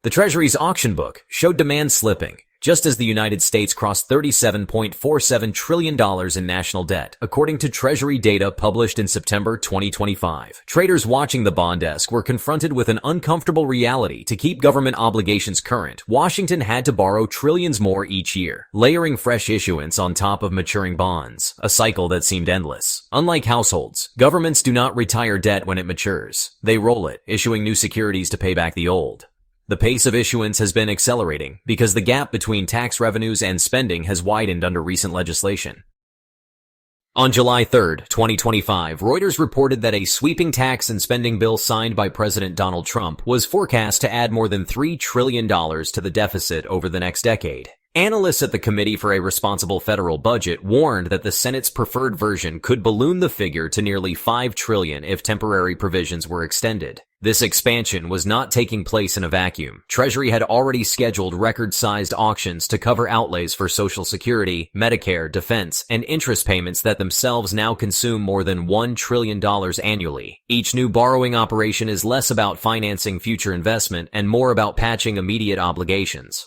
The Treasury's auction book showed demand slipping, just as the United States crossed $37.47 trillion in national debt, according to Treasury data published in September 2025. Traders watching the bond desk were confronted with an uncomfortable reality. To keep government obligations current, Washington had to borrow trillions more each year, layering fresh issuance on top of maturing bonds, a cycle that seemed endless. Unlike households, governments do not retire debt when it matures. They roll it, issuing new securities to pay back the old. The pace of issuance has been accelerating because the gap between tax revenues and spending has widened under recent legislation. On July 3, 2025, Reuters reported that a sweeping tax and spending bill signed by President Donald Trump was forecast to add more than $3 trillion to the deficit over the next decade. Analysts at the Committee for a Responsible Federal Budget warned that the Senate's preferred version could balloon the figure to nearly $5 trillion if temporary provisions were extended. This expansion was not taking place in a vacuum. Treasury had already scheduled record-sized auctions to cover outlays for Social Security, Medicare, defense, and interest payments that themselves now consume more than $1 trillion annually. Each new borrowing operation is less about financing future investment and more about patching immediate obligations.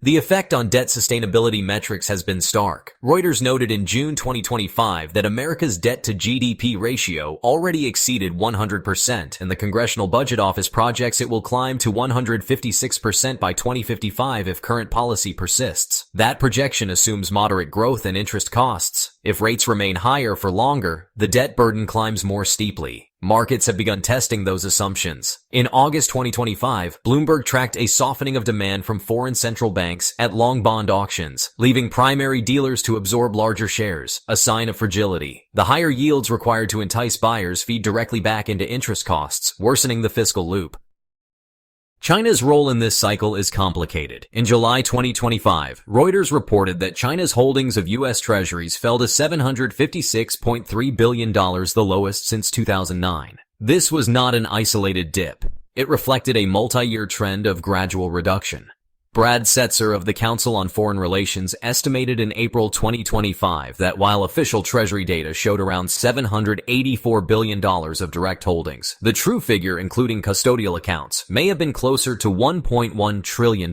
The effect on debt sustainability metrics has been stark. Reuters noted in June 2025 that America's debt-to-GDP ratio already exceeded 100%, and the Congressional Budget Office projects it will climb to 156% by 2055 if current policy persists. That projection assumes moderate growth in interest costs. If rates remain higher for longer, the debt burden climbs more steeply. Markets have begun testing those assumptions. In August 2025, Bloomberg tracked a softening of demand from foreign central banks at long bond auctions, leaving primary dealers to absorb larger shares, a sign of fragility. The higher yields required to entice buyers feed directly back into interest costs, worsening the fiscal loop. China's role in this cycle is complicated. In July 2025, Reuters reported that China's holdings of U.S. Treasuries fell to $756.3 billion, the lowest since 2009. This was not an isolated dip. It reflected a multi-year trend of gradual reduction. Brad Setzer of the Council on Foreign Relations estimated in April 2025 that while official Treasury data showed around $784 billion of direct holdings, the true figure, including custodial accounts, may have been closer to $1.1 trillion.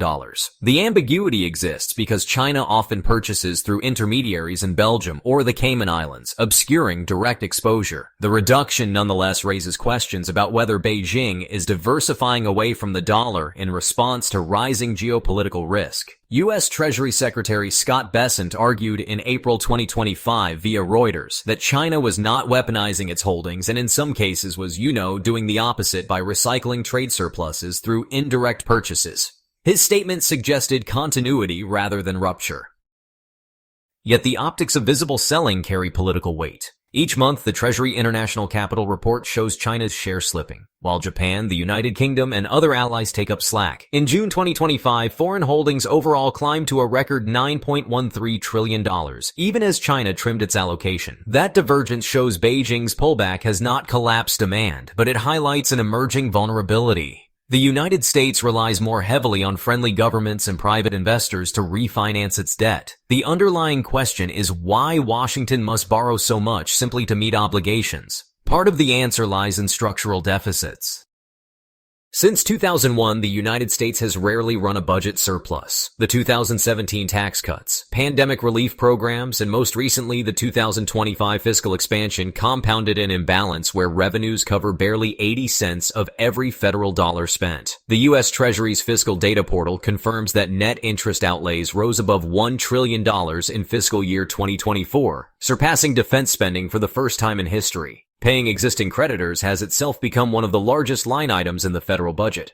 The ambiguity exists because China often purchases through intermediaries in Belgium or the Cayman Islands, obscuring direct exposure. The reduction nonetheless raises questions about whether Beijing is diversifying away from the dollar in response to rising geopolitical risk. U.S. Treasury Secretary Scott Bessent argued in April 2025 via Reuters that China was not weaponizing its holdings and in some cases was, doing the opposite by recycling trade surpluses through indirect purchases. His statement suggested continuity rather than rupture. Yet the optics of visible selling carry political weight. Each month, the Treasury International Capital Report shows China's share slipping, while Japan, the United Kingdom, and other allies take up slack. In June 2025, foreign holdings overall climbed to a record $9.13 trillion, even as China trimmed its allocation. That divergence shows Beijing's pullback has not collapsed demand, but it highlights an emerging vulnerability. The United States relies more heavily on friendly governments and private investors to refinance its debt. The underlying question is why Washington must borrow so much simply to meet obligations. Part of the answer lies in structural deficits. Since 2001, the United States has rarely run a budget surplus. The 2017 tax cuts, pandemic relief programs, and most recently the 2025 fiscal expansion compounded an imbalance where revenues cover barely 80 cents of every federal dollar spent. The U.S. Treasury's fiscal data portal confirms that net interest outlays rose above $1 trillion in fiscal year 2024, surpassing defense spending for the first time in history. Paying existing creditors has itself become one of the largest line items in the federal budget.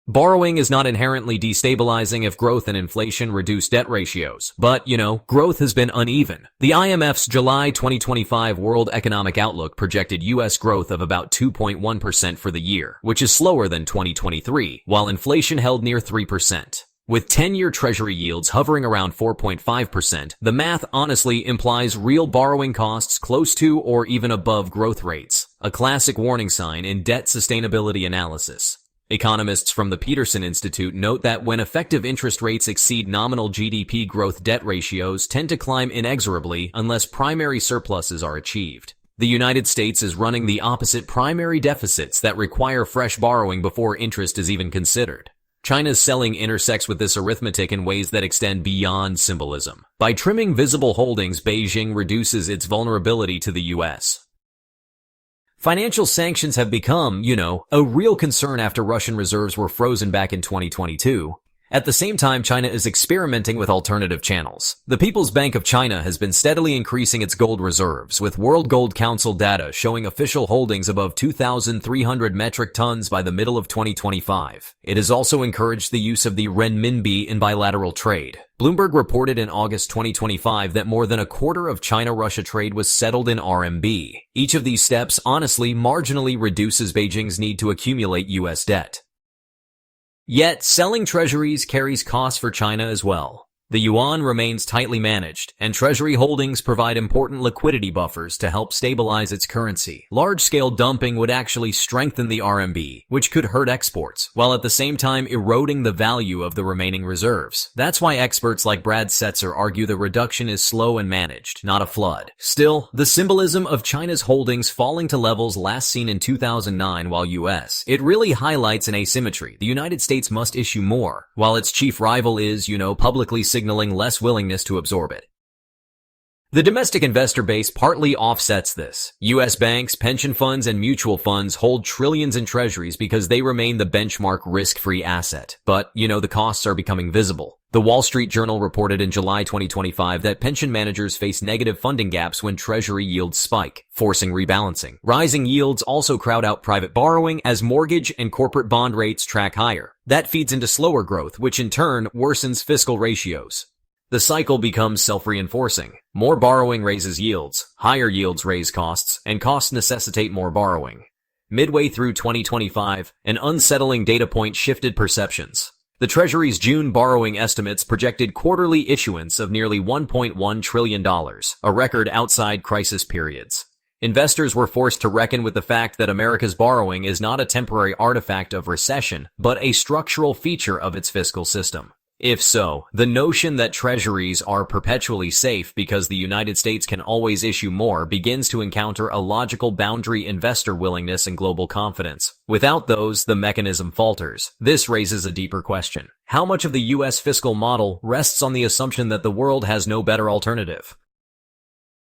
Borrowing is not inherently destabilizing if growth and inflation reduce debt ratios. But, growth has been uneven. The IMF's July 2025 World Economic Outlook projected U.S. growth of about 2.1% for the year, which is slower than 2023, while inflation held near 3%. With 10-year Treasury yields hovering around 4.5%, the math honestly implies real borrowing costs close to or even above growth rates, a classic warning sign in debt sustainability analysis. Economists from the Peterson Institute note that when effective interest rates exceed nominal GDP growth, debt ratios tend to climb inexorably unless primary surpluses are achieved. The United States is running the opposite primary deficits that require fresh borrowing before interest is even considered. China's selling intersects with this arithmetic in ways that extend beyond symbolism. By trimming visible holdings, Beijing reduces its vulnerability to the U.S. Financial sanctions have become, a real concern after Russian reserves were frozen back in 2022. At the same time, China is experimenting with alternative channels. The People's Bank of China has been steadily increasing its gold reserves, with World Gold Council data showing official holdings above 2,300 metric tons by the middle of 2025. It has also encouraged the use of the renminbi in bilateral trade. Bloomberg reported in August 2025 that more than a quarter of China-Russia trade was settled in RMB. Each of these steps, honestly, marginally reduces Beijing's need to accumulate U.S. debt. Yet, selling treasuries carries costs for China as well. The yuan remains tightly managed, and treasury holdings provide important liquidity buffers to help stabilize its currency. Large-scale dumping would actually strengthen the RMB, which could hurt exports, while at the same time eroding the value of the remaining reserves. That's why experts like Brad Setzer argue the reduction is slow and managed, not a flood. Still, the symbolism of China's holdings falling to levels last seen in 2009 while U.S. It really highlights an asymmetry. The United States must issue more, while its chief rival is, publicly signaling less willingness to absorb it. The domestic investor base partly offsets this. U.S. banks, pension funds, and mutual funds hold trillions in treasuries because they remain the benchmark risk-free asset. But, the costs are becoming visible. The Wall Street Journal reported in July 2025 that pension managers face negative funding gaps when treasury yields spike, forcing rebalancing. Rising yields also crowd out private borrowing as mortgage and corporate bond rates track higher. That feeds into slower growth, which in turn worsens fiscal ratios. The cycle becomes self-reinforcing. More borrowing raises yields, higher yields raise costs, and costs necessitate more borrowing. Midway through 2025, an unsettling data point shifted perceptions. The Treasury's June borrowing estimates projected quarterly issuance of nearly $1.1 trillion, a record outside crisis periods. Investors were forced to reckon with the fact that America's borrowing is not a temporary artifact of recession, but a structural feature of its fiscal system. If so, the notion that treasuries are perpetually safe because the United States can always issue more begins to encounter a logical boundary: investor willingness and global confidence. Without those, the mechanism falters. This raises a deeper question. How much of the U.S. fiscal model rests on the assumption that the world has no better alternative?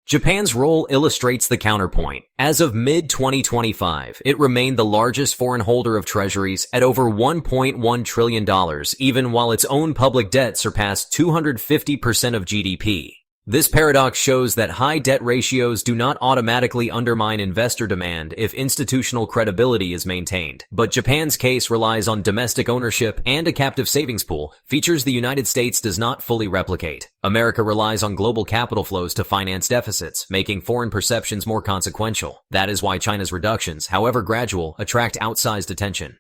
Japan's role illustrates the counterpoint. As of mid-2025, it remained the largest foreign holder of treasuries at over $1.1 trillion, even while its own public debt surpassed 250% of GDP. This paradox shows that high debt ratios do not automatically undermine investor demand if institutional credibility is maintained. But Japan's case relies on domestic ownership and a captive savings pool, features the United States does not fully replicate. America relies on global capital flows to finance deficits, making foreign perceptions more consequential. That is why China's reductions, however gradual, attract outsized attention.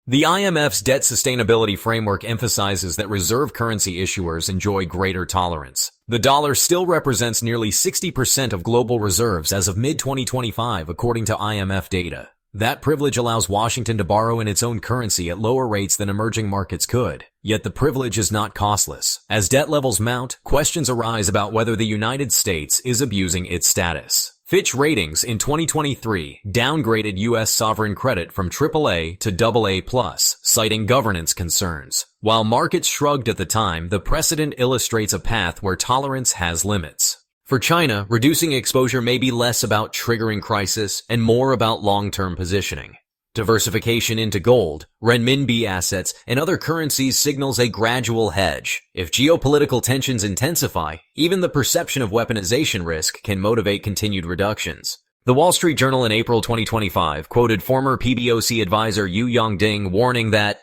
The IMF's debt sustainability framework emphasizes that reserve currency issuers enjoy greater tolerance. The dollar still represents nearly 60% of global reserves as of mid-2025, according to IMF data. That privilege allows Washington to borrow in its own currency at lower rates than emerging markets could. Yet the privilege is not costless. As debt levels mount, questions arise about whether the United States is abusing its status. Fitch Ratings in 2023 downgraded U.S. sovereign credit from AAA to AA+, citing governance concerns. While markets shrugged at the time, the precedent illustrates a path where tolerance has limits. For China, reducing exposure may be less about triggering crisis and more about long-term positioning. Diversification into gold, renminbi assets, and other currencies signals a gradual hedge. If geopolitical tensions intensify, even the perception of weaponization risk can motivate continued reductions. The Wall Street Journal in April 2025 quoted former PBOC advisor Yu Yongding warning that,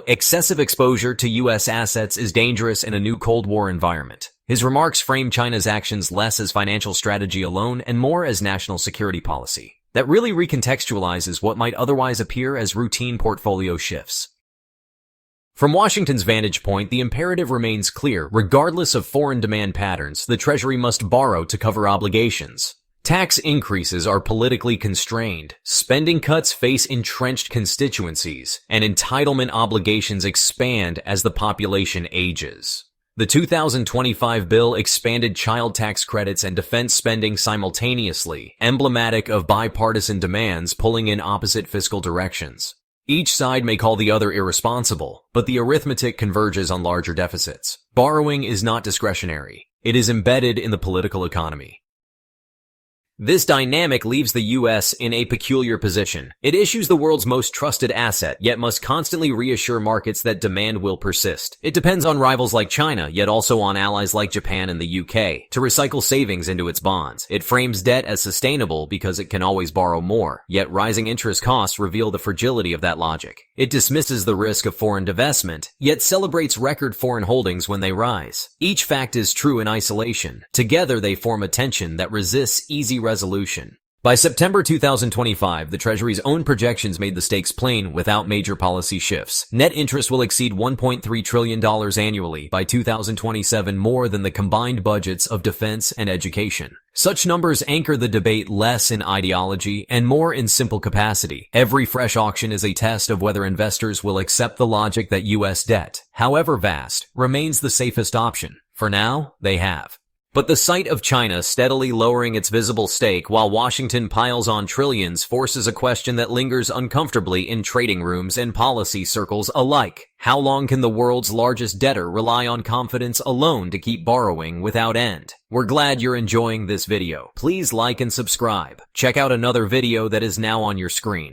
excessive exposure to U.S. assets is dangerous in a new Cold War environment. His remarks frame China's actions less as financial strategy alone and more as national security policy. That really recontextualizes what might otherwise appear as routine portfolio shifts. From Washington's vantage point, the imperative remains clear. Regardless of foreign demand patterns, the Treasury must borrow to cover obligations. Tax increases are politically constrained, spending cuts face entrenched constituencies, and entitlement obligations expand as the population ages. The 2025 bill expanded child tax credits and defense spending simultaneously, emblematic of bipartisan demands pulling in opposite fiscal directions. Each side may call the other irresponsible, but the arithmetic converges on larger deficits. Borrowing is not discretionary. It is embedded in the political economy. This dynamic leaves the U.S. in a peculiar position. It issues the world's most trusted asset, yet must constantly reassure markets that demand will persist. It depends on rivals like China, yet also on allies like Japan and the UK, to recycle savings into its bonds. It frames debt as sustainable because it can always borrow more, yet rising interest costs reveal the fragility of that logic. It dismisses the risk of foreign divestment, yet celebrates record foreign holdings when they rise. Each fact is true in isolation. Together they form a tension that resists easy resolution. By September 2025, the Treasury's own projections made the stakes plain without major policy shifts. Net interest will exceed $1.3 trillion annually by 2027, more than the combined budgets of defense and education. Such numbers anchor the debate less in ideology and more in simple capacity. Every fresh auction is a test of whether investors will accept the logic that U.S. debt, however vast, remains the safest option. For now, they have. But the sight of China steadily lowering its visible stake while Washington piles on trillions forces a question that lingers uncomfortably in trading rooms and policy circles alike. How long can the world's largest debtor rely on confidence alone to keep borrowing without end? We're glad you're enjoying this video. Please like and subscribe. Check out another video that is now on your screen.